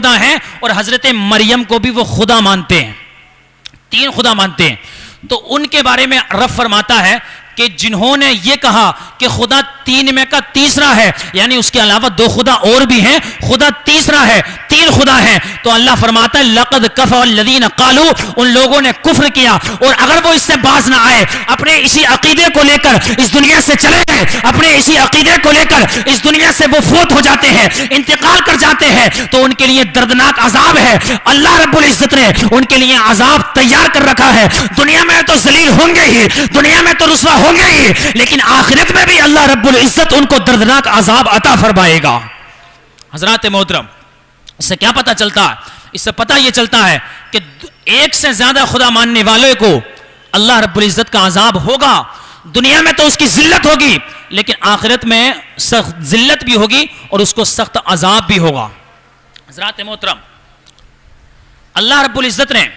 خدا ہیں اور حضرت مریم کو بھی وہ خدا مانتے ہیں، 3 خدا مانتے ہیں. تو ان کے بارے میں رب فرماتا ہے کہ جنہوں نے یہ کہا کہ خدا 3 میں کا تیسرا ہے، یعنی اس کے علاوہ 2 خدا اور بھی ہیں، خدا تیسرا ہے، 3 خدا ہیں، تو اللہ فرماتا ہے لقد کفر الذین قالوا، ان لوگوں نے کفر کیا. اور اگر وہ اس سے باز نہ آئے، اپنے اسی عقیدے کو لے کر اس دنیا سے چلے گئے، اپنے اسی عقیدے کو لے کر اس دنیا سے وہ فوت ہو جاتے ہیں، انتقال کر جاتے ہیں، تو ان کے لیے دردناک عذاب ہے. اللہ رب العزت نے ان کے لیے عذاب تیار کر رکھا ہے. دنیا میں تو ذلیل ہوں گے ہی، دنیا میں تو رسوا ہوں گے ہی، لیکن آخرت میں بھی اللہ رب العزت ان کو دردناک عذاب عطا فرمائے گا. حضرات محترم، اس سے کیا پتہ چلتا ہے؟ اس سے پتہ یہ چلتا ہے کہ ایک سے زیادہ خدا ماننے والے کو اللہ رب العزت کا عذاب ہوگا. دنیا میں تو اس کی ذلت ہوگی، لیکن آخرت میں سخت ذلت بھی ہوگی اور اس کو سخت عذاب بھی ہوگا. حضرات محترم، اللہ رب العزت نے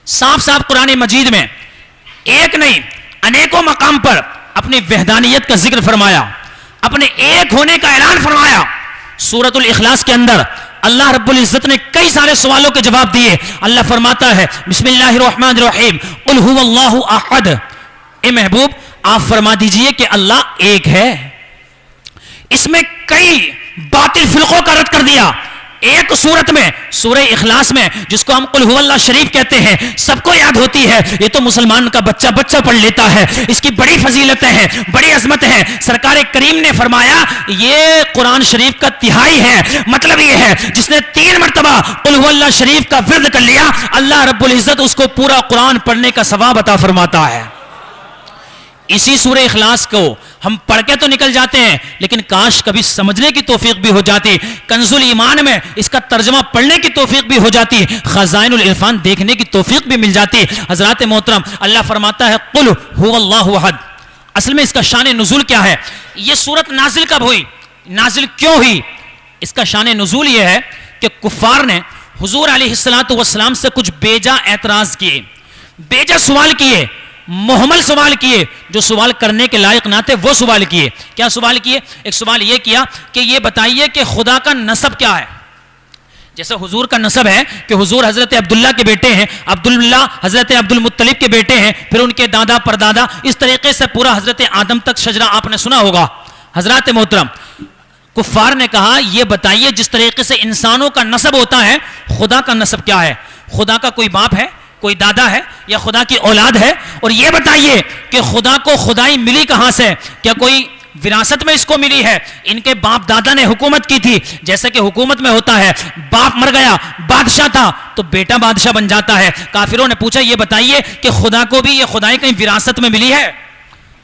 صاف صاف قرآن مجید میں ایک نہیں انیکوں مقام پر اپنی وحدانیت کا ذکر فرمایا، اپنے ایک ہونے کا اعلان فرمایا. سورۃ الاخلاص کے اندر اللہ رب العزت نے کئی سارے سوالوں کے جواب دیے. اللہ فرماتا ہے بسم اللہ الرحمن الرحیم قل هو اللہ احد، اے محبوب آپ فرما دیجئے کہ اللہ ایک ہے. اس میں کئی باطل فرقوں کا رد کر دیا. ایک صورت میں سورہ اخلاص میں، جس کو ہم قل هو اللہ شریف کہتے ہیں، سب کو یاد ہوتی ہے، یہ تو مسلمان کا بچہ پڑھ لیتا ہے. اس کی بڑی فضیلتیں ہیں، بڑی عظمت ہے. سرکار کریم نے فرمایا یہ قرآن شریف کا تہائی ہے. مطلب یہ ہے جس نے 3 مرتبہ قل هو اللہ شریف کا ورد کر لیا، اللہ رب العزت اس کو پورا قرآن پڑھنے کا ثواب عطا فرماتا ہے. اسی سورہ اخلاص کو ہم پڑھ کے تو نکل جاتے ہیں، لیکن کاش کبھی سمجھنے کی توفیق بھی ہو جاتی. کنز الایمان میں اس کا ترجمہ پڑھنے کی توفیق بھی ہو جاتی، خزائن العرفان دیکھنے کی توفیق بھی مل جاتی. حضرات محترم، اللہ فرماتا ہے قل هو اللہ احد. اصل میں اس کا شان نزول کیا ہے؟ یہ سورت نازل کب ہوئی، نازل کیوں ہوئی؟ اس کا شان نزول یہ ہے کہ کفار نے حضور علیہ السلام سے کچھ بیجا اعتراض کیے، بیجا سوال کیے، محمل سوال کیے، جو سوال کرنے کے لائق نہ تھے وہ سوال کیے. کیا سوال کیے؟ ایک سوال یہ کیا کہ یہ بتائیے کہ خدا کا نسب کیا ہے. جیسے حضور کا نسب ہے کہ حضور حضرت عبداللہ کے بیٹے ہیں، عبداللہ حضرت عبد المطلب کے بیٹے ہیں، پھر ان کے دادا پردادا، اس طریقے سے پورا حضرت آدم تک شجرہ آپ نے سنا ہوگا. حضرات محترم، کفار نے کہا یہ بتائیے جس طریقے سے انسانوں کا نسب ہوتا ہے، خدا کا نسب کیا ہے؟ خدا کا کوئی باپ ہے، کوئی دادا ہے، یا خدا کی اولاد ہے؟ اور یہ بتائیے کہ خدا کو خدائی ملی کہاں سے؟ کیا کوئی وراثت میں اس کو ملی ہے؟ ان کے باپ دادا نے حکومت کی تھی، جیسے کہ حکومت میں ہوتا ہے، باپ مر گیا، بادشاہ تھا تو بیٹا بادشاہ بن جاتا ہے. کافروں نے پوچھا یہ بتائیے کہ خدا کو بھی یہ خدائی کہیں وراثت میں ملی ہے؟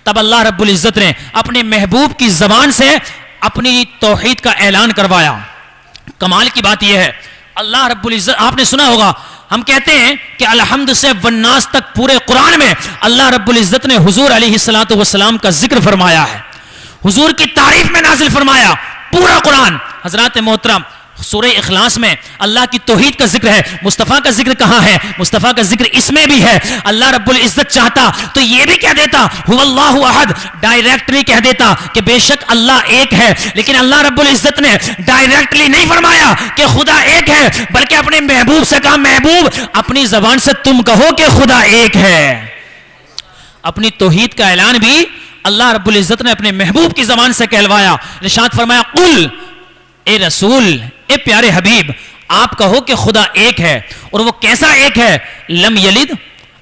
تب اللہ رب العزت نے اپنے محبوب کی زبان سے اپنی توحید کا اعلان کروایا. کمال کی بات یہ ہے، اللہ رب العزت، آپ نے سنا ہوگا ہم کہتے ہیں کہ الحمد سے والناس تک پورے قرآن میں اللہ رب العزت نے حضور علیہ السلام کا ذکر فرمایا ہے، حضور کی تعریف میں نازل فرمایا پورا قرآن. حضرات محترم، سورہ اخلاص میں اللہ کی توحید کا ذکر ہے. مصطفیٰ کا ذکر کہاں ہے؟ مصطفیٰ کا ذکر اس میں بھی ہے. اللہ رب العزت چاہتا تو یہ بھی کہہ دیتا هو اللہ احد، ڈائریکٹلی کہہ دیتا کہ بے شک اللہ ایک ہے، لیکن اللہ رب العزت نے ڈائریکٹلی نہیں فرمایا کہ خدا ایک ہے، بلکہ اپنے محبوب سے کہا محبوب اپنی زبان سے تم کہو کہ خدا ایک ہے. اپنی توحید کا اعلان بھی اللہ رب العزت نے اپنے محبوب کی زبان سے کہلوایا. ارشاد فرمایا قل، اے رسول، اے پیارے حبیب، آپ کہو کہ خدا ایک ہے. اور وہ کیسا ایک ہے؟ لم یلد،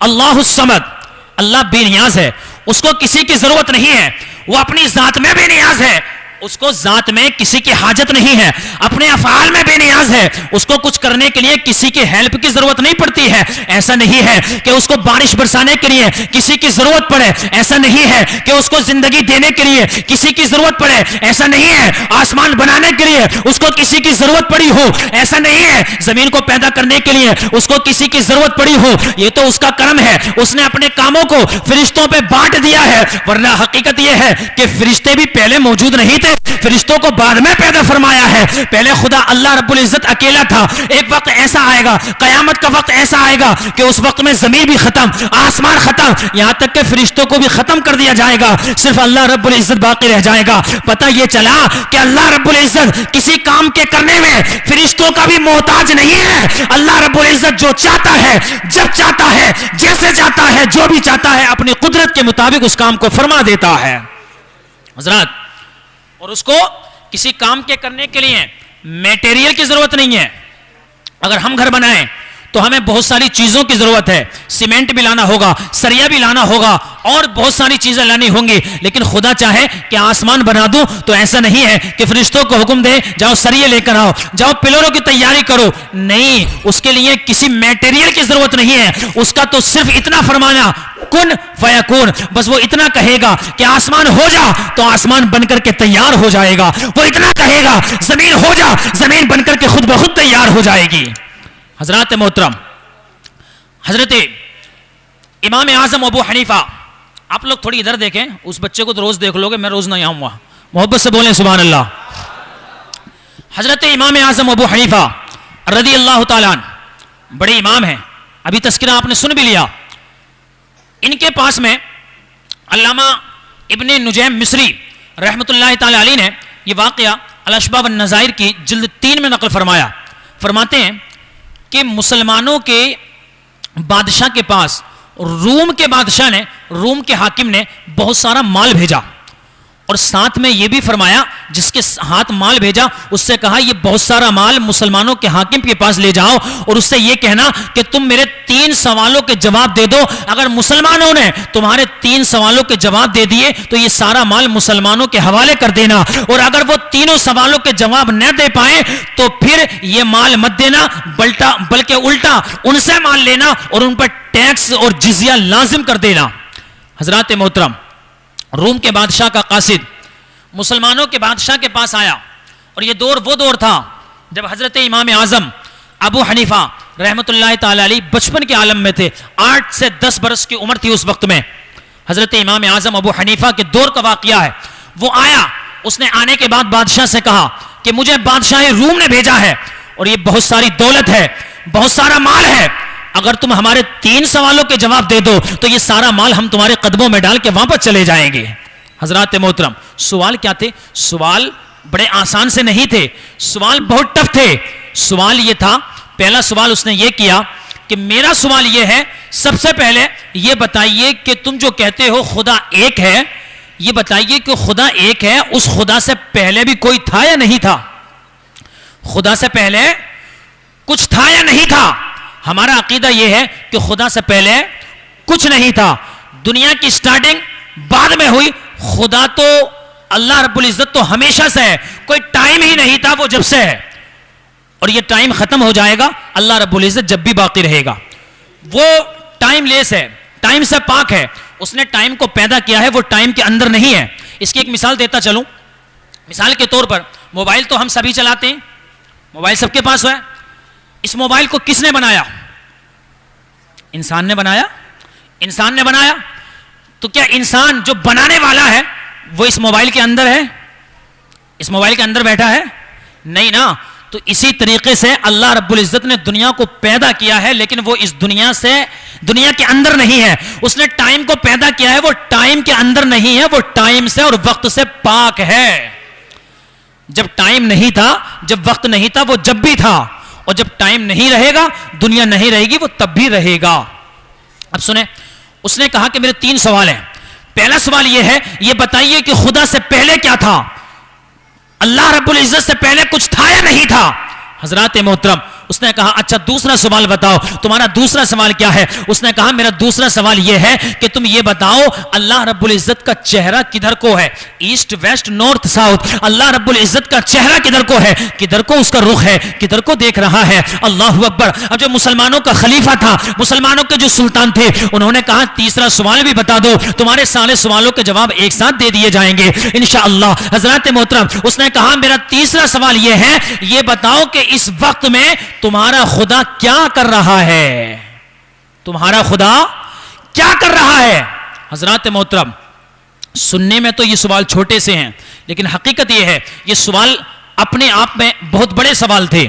اللہ الصمد، اللہ بے نیاز ہے، اس کو کسی کی ضرورت نہیں ہے، وہ اپنی ذات میں بے نیاز ہے، اس کو ذات میں کسی کی حاجت نہیں ہے، اپنے افعال میں بے نیاز ہے، اس کو کچھ کرنے کے لیے کسی کی ہیلپ کی ضرورت نہیں پڑتی ہے. ایسا نہیں ہے کہ اس کو بارش برسانے کے لیے کسی کی ضرورت پڑے، ایسا نہیں ہے کہ اس کو زندگی دینے کے لیے کسی کی ضرورت پڑے، ایسا نہیں ہے آسمان بنانے کے لیے اس کو کسی کی ضرورت پڑی ہو، ایسا نہیں ہے زمین کو پیدا کرنے کے لیے اس کو کسی کی ضرورت پڑی ہو. یہ تو اس کا کرم ہے، اس نے اپنے کاموں کو فرشتوں پہ بانٹ دیا ہے. ورنہ حقیقت یہ ہے کہ فرشتے بھی پہلے موجود نہیں تھے، فرشتوں کو بعد میں پیدا فرمایا ہے. پہلے خدا اللہ رب العزت العزت اکیلا تھا. ایک وقت ایسا آئے گا, قیامت کا وقت ایسا آئے گا کہ اس وقت میں زمین بھی ختم, آسمان ختم, یہاں تک کہ فرشتوں کو بھی ختم کر دیا جائے گا, صرف اللہ رب العزت باقی رہ جائے گا. پتہ یہ چلا کہ اللہ رب العزت کسی کام کے کرنے میں فرشتوں کا بھی محتاج نہیں ہے. اللہ رب العزت جو چاہتا ہے, جب چاہتا ہے, جیسے چاہتا ہے, جو بھی چاہتا ہے, اپنی قدرت کے مطابق اس کام کو فرما دیتا ہے. حضرات, اور اس کو کسی کام کے کرنے کے لیے میٹیریل کی ضرورت نہیں ہے. اگر ہم گھر بنائیں تو ہمیں بہت ساری چیزوں کی ضرورت ہے, سیمنٹ بھی لانا ہوگا, سریا بھی لانا ہوگا, اور بہت ساری چیزیں لانی ہوں گی. لیکن خدا چاہے کہ آسمان بنا دوں تو ایسا نہیں ہے کہ فرشتوں کو حکم دے جاؤ سریے لے کر آؤ, جاؤ پلروں کی تیاری کرو. نہیں, اس کے لیے کسی میٹیریل کی ضرورت نہیں ہے. اس کا تو صرف اتنا فرمانا کن فیکون, بس وہ اتنا کہے گا کہ آسمان ہو جا تو آسمان بن کر کے تیار ہو جائے گا. وہ اتنا کہے گا زمین ہو جا, زمین بن کر کے خود بخود تیار ہو جائے گی. حضرات محترم, حضرت امام اعظم ابو حنیفہ, آپ لوگ تھوڑی ادھر دیکھیں, اس بچے کو تو روز دیکھ لو گے, میں روز نہیں آؤں گا. محبت سے بولیں سبحان اللہ. حضرت امام اعظم ابو حنیفہ رضی اللہ تعالیٰ عنہ بڑے امام ہیں, ابھی تذکرہ آپ نے سن بھی لیا. ان کے پاس میں علامہ ابن نجیم مصری رحمۃ اللہ تعالی علیہ نے یہ واقعہ الاشباح والنظائر کی جلد 3 میں نقل فرمایا. فرماتے ہیں کہ مسلمانوں کے بادشاہ کے پاس روم کے بادشاہ نے, روم کے حاکم نے بہت سارا مال بھیجا, اور ساتھ میں یہ بھی فرمایا جس کے ہاتھ مال بھیجا اس سے کہا یہ بہت سارا مال مسلمانوں کے حاکم کے پاس لے جاؤ, اور اس سے یہ کہنا کہ تم میرے 3 سوالوں کے جواب دے دو. اگر مسلمانوں نے تمہارے 3 سوالوں کے جواب دے دیے تو یہ سارا مال مسلمانوں کے حوالے کر دینا, اور اگر وہ تینوں سوالوں کے جواب نہ دے پائے تو پھر یہ مال مت دینا, بلکہ الٹا ان سے مال لینا اور ان پر ٹیکس اور جزیہ لازم کر دینا. حضرات محترم, روم کے بادشاہ کا قاصد مسلمانوں کے بادشاہ کے پاس آیا, اور یہ دور وہ دور تھا جب حضرت امام اعظم ابو حنیفہ رحمۃ اللہ تعالی علیہ بچپن کے عالم میں تھے, 8 سے 10 برس کی عمر تھی اس وقت میں. حضرت امام اعظم ابو حنیفہ کے دور کا واقعہ ہے. وہ آیا, اس نے آنے کے بعد بادشاہ سے کہا کہ مجھے بادشاہ روم نے بھیجا ہے, اور یہ بہت ساری دولت ہے, بہت سارا مال ہے, اگر تم ہمارے 3 سوالوں کے جواب دے دو تو یہ سارا مال ہم تمہارے قدموں میں ڈال کے واپس چلے جائیں گے. حضرات محترم, سوال کیا تھے؟ سوال بڑے آسان سے نہیں تھے, سوال بہت ٹف تھے. سوال یہ تھا, پہلا سوال اس نے یہ کیا کہ میرا سوال یہ ہے, سب سے پہلے یہ بتائیے کہ تم جو کہتے ہو خدا ایک ہے, یہ بتائیے کہ خدا ایک ہے, اس خدا سے پہلے بھی کوئی تھا یا نہیں تھا؟ خدا سے پہلے کچھ تھا یا نہیں تھا؟ ہمارا عقیدہ یہ ہے کہ خدا سے پہلے کچھ نہیں تھا, دنیا کی سٹارٹنگ بعد میں ہوئی. خدا تو اللہ رب العزت تو ہمیشہ سے ہے, کوئی ٹائم ہی نہیں تھا, وہ جب سے ہے, اور یہ ٹائم ختم ہو جائے گا. اللہ رب العزت جب بھی باقی رہے گا, وہ ٹائم لیس ہے, ٹائم سے پاک ہے. اس نے ٹائم کو پیدا کیا ہے, وہ ٹائم کے اندر نہیں ہے. اس کی ایک مثال دیتا چلوں. مثال کے طور پر موبائل تو ہم سبھی چلاتے ہیں, موبائل سب کے پاس ہے. اس موبائل کو کس نے بنایا؟ انسان نے بنایا. انسان نے بنایا تو کیا انسان جو بنانے والا ہے وہ اس موبائل کے اندر ہے؟ اس موبائل کے اندر بیٹھا ہے؟ نہیں نا. تو اسی طریقے سے اللہ رب العزت نے دنیا کو پیدا کیا ہے, لیکن وہ اس دنیا کے اندر نہیں ہے. اس نے ٹائم کو پیدا کیا ہے, وہ ٹائم کے اندر نہیں ہے, وہ ٹائم سے اور وقت سے پاک ہے. جب ٹائم نہیں تھا, جب وقت نہیں تھا, وہ جب بھی تھا, اور جب ٹائم نہیں رہے گا, دنیا نہیں رہے گی, وہ تب بھی رہے گا. اب سنیں, اس نے کہا کہ میرے 3 سوال ہیں. پہلا سوال یہ ہے, یہ بتائیے کہ خدا سے پہلے کیا تھا؟ اللہ رب العزت سے پہلے کچھ تھا یا نہیں تھا؟ حضرات محترم, اس نے کہا اچھا دوسرا سوال بتاؤ, تمہارا دوسرا سوال کیا ہے؟ اس نے کہا میرا دوسرا سوال یہ ہے کہ تم یہ بتاؤ اللہ رب العزت کا چہرہ کدھر کو ہے؟ East west north south. اللہ رب العزت کا چہرہ کدھر کو ہے؟ کدھر کو اس کا رخ ہے؟ کدھر کو دیکھ رہا ہے؟ اللہ اکبر. اب جو مسلمانوں کا خلیفہ تھا, مسلمانوں کے جو سلطان تھے, انہوں نے کہا تیسرا سوال بھی بتا دو, تمہارے سارے سوالوں کے جواب ایک ساتھ دے دیے جائیں گے انشاءاللہ. حضرات محترم, اس نے کہا میرا تیسرا سوال یہ ہے, یہ بتاؤ کہ اس وقت میں تمہارا خدا کیا کر رہا ہے؟ تمہارا خدا کیا کر رہا ہے؟ حضرات محترم, سننے میں تو یہ سوال چھوٹے سے ہیں, لیکن حقیقت یہ ہے یہ سوال اپنے آپ میں بہت بڑے سوال تھے.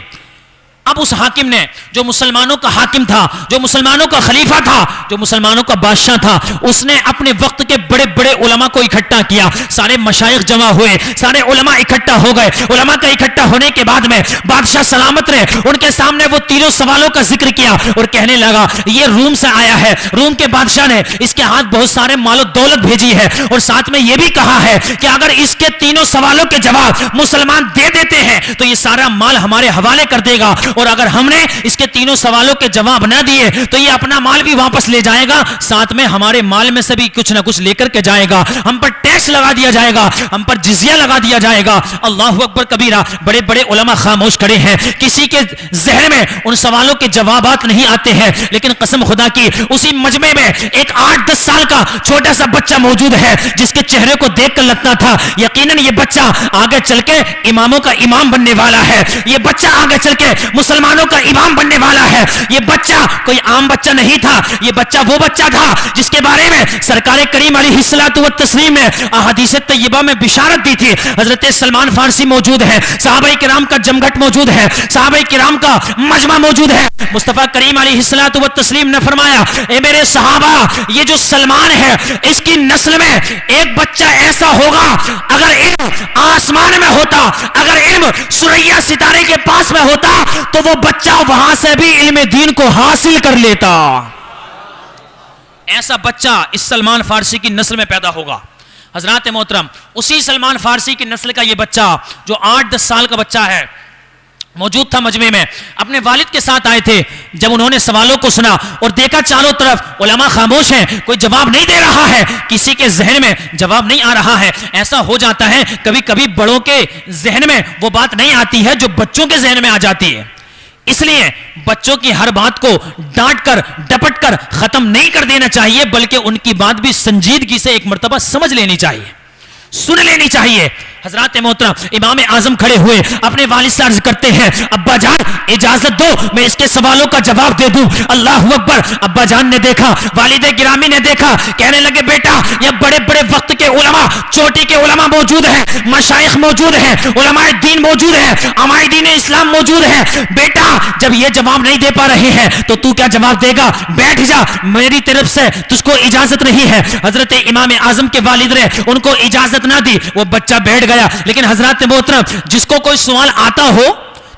اب اس حاکم نے جو مسلمانوں کا حاکم تھا, جو مسلمانوں کا خلیفہ تھا, جو مسلمانوں کا بادشاہ تھا, اس نے اپنے وقت کے بڑے بڑے علماء کو اکٹھا کیا. سارے مشائخ جمع ہوئے, سارے علماء اکٹھا ہو گئے. علماء کا اکٹھا ہونے کے بعد میں بادشاہ سلامت نے ان کے سامنے وہ تینوں سوالوں کا ذکر کیا اور کہنے لگا یہ روم سے آیا ہے, روم کے بادشاہ نے اس کے ہاتھ بہت سارے مال و دولت بھیجی ہے اور ساتھ میں یہ بھی کہا ہے کہ اگر اس کے تینوں سوالوں کے جواب مسلمان دے دیتے ہیں تو یہ سارا مال ہمارے حوالے کر دے گا, اور اگر ہم نے اس کے تینوں سوالوں کے جواب نہ دیے تو یہ اپنا مال بھی واپس لے جائے گا, ساتھ میں ہمارے مال میں سے بھی کچھ نہ کچھ لے کر کے جائے گا, ہم پر ٹیکس لگا دیا جائے گا, ہم پر جزیہ لگا دیا جائے گا. اللہ اکبر کبیرہ. بڑے بڑے علماء خاموش کھڑے ہیں, کسی کے ذہن میں ان سوالوں کے جوابات نہیں آتے ہیں. لیکن قسم خدا کی اسی مجمع میں ایک 8-10 سال کا چھوٹا سا بچہ موجود ہے جس کے چہرے کو دیکھ کر لگتا تھا یقیناً یہ بچہ آگے چل کے اماموں کا امام بننے والا ہے, یہ بچہ آگے چل کے مسلمانوں کا امام بننے والا ہے. یہ بچہ کوئی عام بچہ نہیں تھا, یہ بچہ وہ بچہ تھا جس کے بارے میں سرکار کریم علیہ الصلوۃ والتسلیم نے احادیث طیبہ میں بشارت دی تھی. حضرت سلمان فارسی موجود ہے, صحابہ کرام کا جمگھٹ موجود ہے, صحابہ کرام کا مجمع موجود ہے. مصطفیٰ کریم علیہ الصلوۃ والتسلیم نے فرمایا اے میرے صحابہ, یہ جو سلمان ہے اس کی نسل میں ایک بچہ ایسا ہوگا, اگر علم آسمان میں ہوتا, اگر علم سریا ستارے کے پاس میں ہوتا تو وہ بچہ وہاں سے بھی علم دین کو حاصل کر لیتا. ایسا بچہ اس سلمان فارسی کی نسل میں پیدا ہوگا. حضرات محترم, اسی سلمان فارسی کی نسل کا یہ بچہ جو 8-10 سال کا بچہ ہے موجود تھا مجمع میں, اپنے والد کے ساتھ آئے تھے. جب انہوں نے سوالوں کو سنا اور دیکھا چاروں طرف علماء خاموش ہیں, کوئی جواب نہیں دے رہا ہے, کسی کے ذہن میں جواب نہیں آ رہا ہے. ایسا ہو جاتا ہے کبھی کبھی بڑوں کے ذہن میں وہ بات نہیں آتی ہے جو بچوں کے ذہن میں آ جاتی ہے. اس لیے بچوں کی ہر بات کو ڈانٹ کر ڈپٹ کر ختم نہیں کر دینا چاہیے, بلکہ ان کی بات بھی سنجیدگی سے ایک مرتبہ سمجھ لینی چاہیے, سن لینی چاہیے. حضرات محترم, امام اعظم کھڑے ہوئے اپنے والد سے عرض کرتے ہیں ابا جان اجازت دو میں اس کے سوالوں کا جواب دے دوں. اللہ اکبر. ابا جان نے دیکھا, والد گرامی نے دیکھا, کہنے لگے بیٹا یہ بڑے بڑے وقت کے علماء, چوٹی کے علماء موجود ہیں, مشائخ موجود ہیں, علماء دین موجود ہیں, علماء دین اسلام موجود ہیں. بیٹا جب یہ جواب نہیں دے پا رہے ہیں تو کیا جواب دے گا؟ بیٹھ جا, میری طرف سے تجھ کو اجازت نہیں ہے. حضرت امام اعظم کے والد نے ان کو اجازت نہ دی, وہ بچہ بیٹھ گیا. لیکن حضرات محترم, جس کو کوئی سوال آتا ہو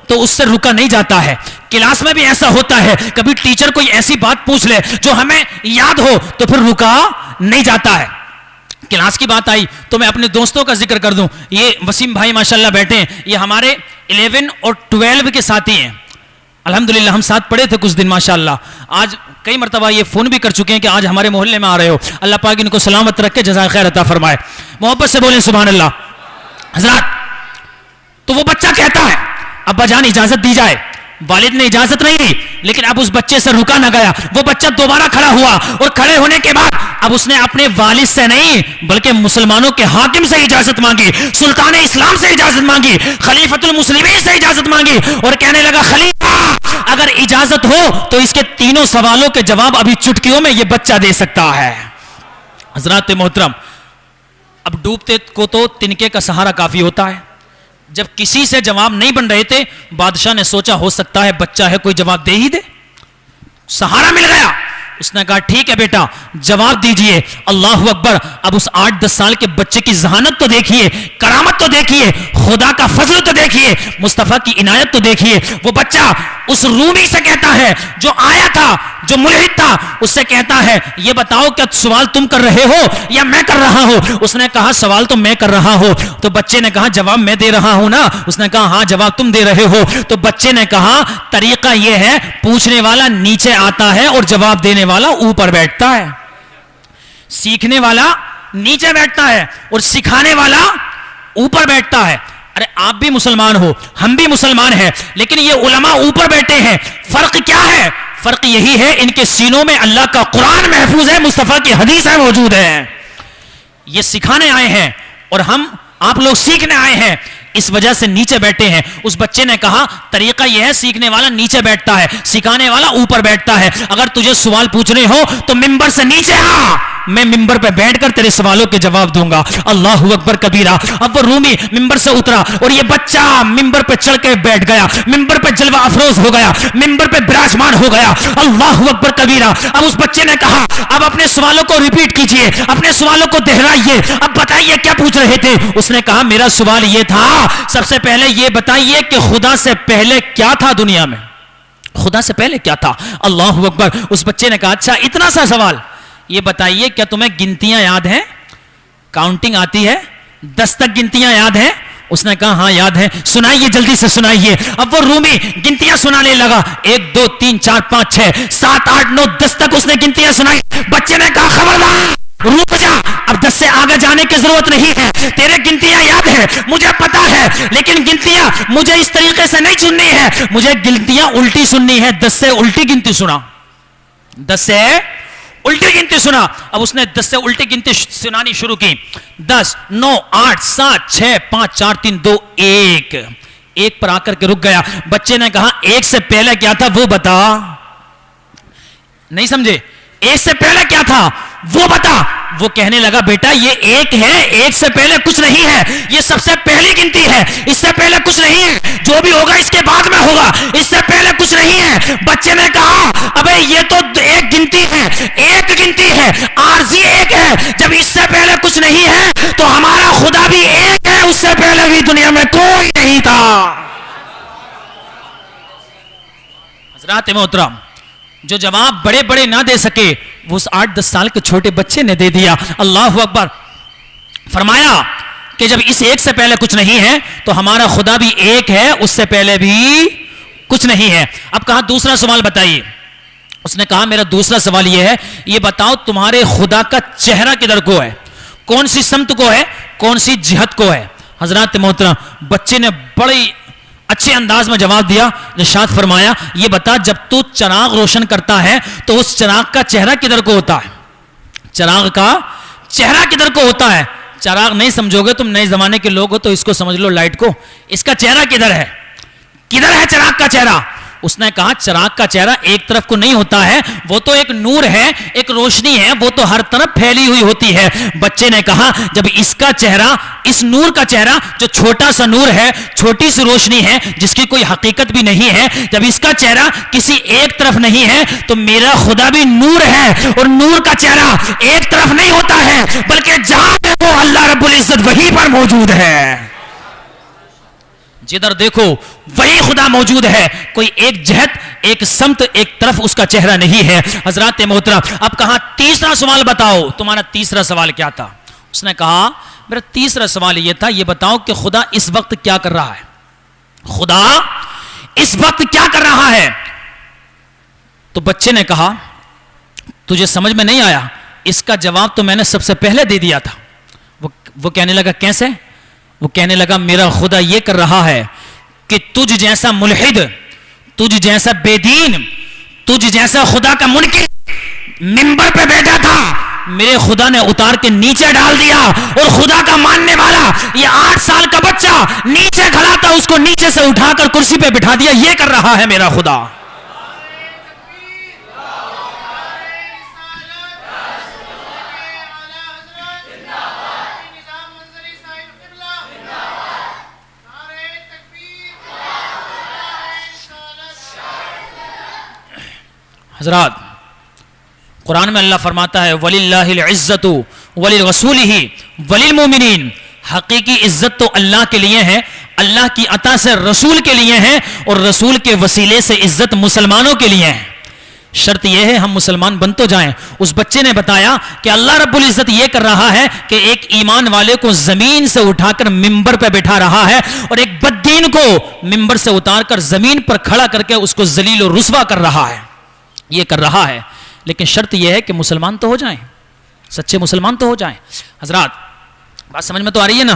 تو اس سے رکا نہیں جاتا ہے. کلاس میں بھی ایسا ہوتا ہے, کبھی ٹیچر کوئی ایسی بات پوچھ لے جو ہمیں یاد ہو تو پھر رکا نہیں جاتا ہے. کلاس کی بات آئی تو میں اپنے دوستوں کا ذکر کر دوں. یہ وسیم بھائی ماشاءاللہ بیٹھے ہیں, یہ ہمارے 11 اور 12 کے ساتھی ہیں. الحمدللہ ہم ساتھ پڑھے تھے کچھ دن ماشاءاللہ. آج کئی مرتبہ یہ فون بھی کر چکے ہیں کہ آج ہمارے محلے میں آ رہے ہو. اللہ پاک ان کو سلامت رکھ کے جزائے خیر عطا فرمائے. محبت سے بولیں سبحان اللہ. حضرات, تو وہ بچہ کہتا ہے ابا جان اجازت دی جائے. والد نے اجازت نہیں دی, لیکن اب اس بچے سے رکا نہ گیا. وہ بچہ دوبارہ کھڑا ہوا اور کھڑے ہونے کے بعد اب اس نے اپنے والد سے نہیں بلکہ مسلمانوں کے حاکم سے اجازت مانگی, سلطان اسلام سے اجازت مانگی, خلیفۃ المسلمین سے اجازت مانگی اور کہنے لگا خلیفہ اگر اجازت ہو تو اس کے تینوں سوالوں کے جواب ابھی چٹکیوں میں یہ بچہ دے سکتا ہے. حضرات محترم, اب ڈوبتے کو تو تنکے کا سہارا کافی ہوتا ہے. جب کسی سے جواب نہیں بن رہے تھے, بادشاہ نے سوچا ہو سکتا ہے بچہ ہے کوئی جواب دے ہی دے. سہارا مل گیا, اس نے کہا ٹھیک ہے بیٹا جواب دیجئے. اللہ اکبر. اب اس 8-10 سال کے بچے کی ذہانت تو دیکھیے, کرامت تو دیکھیے, خدا کا فضل تو دیکھیے, مصطفیٰ کی عنایت تو دیکھیے. وہ بچہ اس رومی سے کہتا ہے جو آیا تھا, جو ملحد تھا, اس سے کہتا ہے یہ بتاؤ کیا سوال تم کر رہے ہو یا میں کر رہا ہوں؟ اس نے کہا سوال تو میں کر رہا ہوں. تو بچے نے کہا جواب میں دے رہا ہوں نا؟ اس نے کہا ہاں جواب تم دے رہے ہو. تو بچے نے کہا طریقہ یہ ہے پوچھنے والا نیچے آتا ہے اور جواب دینے والا اوپر بیٹھتا ہے. سیکھنے والا نیچے بیٹھتا ہے اور سکھانے والا اوپر بیٹھتا ہے. ارے آپ بھی مسلمان ہو, ہم بھی مسلمان ہیں, لیکن یہ علماء اوپر بیٹھے ہیں. فرق کیا ہے؟ فرق یہی ہے ان کے سینوں میں اللہ کا قرآن محفوظ ہے, مصطفیٰ کی حدیثیں موجود ہیں. یہ سکھانے آئے ہیں اور ہم آپ لوگ سیکھنے آئے ہیں, اس وجہ سے نیچے بیٹھے ہیں. اس بچے نے کہا طریقہ یہ ہے سیکھنے والا نیچے بیٹھتا ہے, سکھانے والا اوپر بیٹھتا ہے. اگر تجھے سوال پوچھنے ہو تو منبر سے نیچے آ, میں ممبر پہ بیٹھ کر تیرے سوالوں کے جواب دوں گا. اللہ اکبر کبیرہ. اب وہ رومی ممبر سے اترا اور یہ بچہ ممبر پہ چڑھ کے بیٹھ گیا, ممبر پہ جلوہ افروز ہو گیا, ممبر پہ براجمان ہو گیا. اللہ اکبر کبیرہ. اب اس بچے نے کہا اب اپنے سوالوں کو ریپیٹ کیجئے, اپنے سوالوں کو دہرائیے, اب بتائیے کیا پوچھ رہے تھے. اس نے کہا میرا سوال یہ تھا, سب سے پہلے یہ بتائیے کہ خدا سے پہلے کیا تھا دنیا میں, خدا سے پہلے کیا تھا. اللہ اکبر. اس بچے نے کہا اچھا اتنا سا سوال, یہ بتائیے کیا تمہیں گنتیاں یاد ہیں, کاؤنٹنگ آتی ہے, 10 تک گنتیاں یاد ہیں. اس نے کہا ہاں یاد ہے. سنائیے جلدی سے سنائیے. اب وہ رومی گنتیاں سنانے لگا, 1 2 3 4 5 6 7 8 9 10 تک اس نے گنتیاں سنائی. بچے نے کہا خبردار رک جا, اب 10 سے آگے جانے کی ضرورت نہیں ہے, تیرے گنتیاں یاد ہے مجھے پتا ہے, لیکن گنتیاں مجھے اس طریقے سے نہیں سننی ہے, مجھے گنتیاں الٹی سننی ہے. 10 سے الٹی گنتی سنا, 10 سے الٹی گنتی سنا. اب اس نے 10 سے الٹی گنتی سنانی شروع کی. 10 9 8 7 6 5 4 3 2 1. ایک پر آ کر کے رک گیا. بچے نے کہا ایک سے پہلے کیا تھا وہ بتا. نہیں سمجھے, ایک سے پہلے کیا تھا وہ بتا. وہ کہنے لگا بیٹا یہ ایک ہے, ایک سے پہلے کچھ نہیں ہے, یہ سب سے پہلی گنتی ہے, اس سے پہلے کچھ نہیں ہے, جو بھی ہوگا اس کے بعد میں ہوگا, اس سے پہلے کچھ نہیں ہے. بچے نے کہا ابے یہ تو ایک گنتی ہے, ایک گنتی ہے, عارضی ایک ہے, جب اس سے پہلے کچھ نہیں ہے تو ہمارا خدا بھی ایک ہے, اس سے پہلے بھی دنیا میں کوئی نہیں تھا. حضرات محترم, جو جواب بڑے بڑے نہ دے سکے وہ اس 8-10 سال کے چھوٹے بچے نے دے دیا. اللہ اکبر. فرمایا کہ جب اس ایک سے پہلے کچھ نہیں ہے تو ہمارا خدا بھی ایک ہے, اس سے پہلے بھی کچھ نہیں ہے. اب کہا دوسرا سوال بتائیے. اس نے کہا میرا دوسرا سوال یہ ہے, یہ بتاؤ تمہارے خدا کا چہرہ کدھر کو ہے, کون سی سمت کو ہے, کون سی جہت کو ہے. حضرات محترم, بچے نے بڑی اچھے انداز میں جواب دیا. ارشاد فرمایا یہ بتا جب تو چراغ روشن کرتا ہے تو اس چراغ کا چہرہ کدھر کو ہوتا ہے, چراغ کا چہرہ کدھر کو ہوتا ہے. چراغ نہیں سمجھو گے تم, نئے زمانے کے لوگ ہو تو اس کو سمجھ لو لائٹ کو, اس کا چہرہ کدھر ہے, کدھر ہے چراغ کا چہرہ. اس نے کہا چراغ کا چہرہ ایک طرف کو نہیں ہوتا ہے, وہ تو ایک نور ہے, ایک روشنی ہے, وہ تو ہر طرف پھیلی ہوئی ہوتی ہے. بچے نے کہا جب اس کا چہرہ, اس نور کا چہرہ جو چھوٹا سا نور ہے, چھوٹی سی روشنی ہے جس کی کوئی حقیقت بھی نہیں ہے, جب اس کا چہرہ کسی ایک طرف نہیں ہے تو میرا خدا بھی نور ہے, اور نور کا چہرہ ایک طرف نہیں ہوتا ہے بلکہ جہاں پہ وہ اللہ رب العزت وہیں پر موجود ہے, جدھر دیکھو وہی خدا موجود ہے, کوئی ایک جہت, ایک سمت, ایک طرف اس کا چہرہ نہیں ہے. حضرات محترم, اب کہا تیسرا سوال بتاؤ, تمہارا تیسرا سوال کیا تھا. اس نے کہا میرا تیسرا سوال یہ تھا, یہ بتاؤ کہ خدا اس وقت کیا کر رہا ہے, خدا اس وقت کیا کر رہا ہے. تو بچے نے کہا تجھے سمجھ میں نہیں آیا, اس کا جواب تو میں نے سب سے پہلے دے دیا تھا. وہ کہنے لگا کیسے. وہ کہنے لگا میرا خدا یہ کر رہا ہے کہ تجھ جیسا ملحد, تجھ جیسا بے دین, تجھ جیسا خدا کا منکر منبر پہ بیٹھا تھا, میرے خدا نے اتار کے نیچے ڈال دیا, اور خدا کا ماننے والا یہ 8 سال کا بچہ نیچے کھڑا تھا, اس کو نیچے سے اٹھا کر کرسی پہ بٹھا دیا. یہ کر رہا ہے میرا خدا. حضرات, قرآن میں اللہ فرماتا ہے وَلِلَّهِ الْعِزَّةُ وَلِلْرَسُولِهِ وَلِلْمُؤْمِنِينَ, حقیقی عزت تو اللہ کے لیے ہے, اللہ کی عطا سے رسول کے لیے ہے, اور رسول کے وسیلے سے عزت مسلمانوں کے لیے ہے. شرط یہ ہے ہم مسلمان بن تو جائیں. اس بچے نے بتایا کہ اللہ رب العزت یہ کر رہا ہے کہ ایک ایمان والے کو زمین سے اٹھا کر ممبر پہ بٹھا رہا ہے, اور ایک بددین کو ممبر سے اتار کر زمین پر کھڑا کر کے اس کو ذلیل و رسوا کر رہا ہے. یہ کر رہا ہے, لیکن شرط یہ ہے کہ مسلمان تو ہو جائیں, سچے مسلمان تو ہو جائیں. حضرات بات سمجھ میں تو آ رہی ہے نا.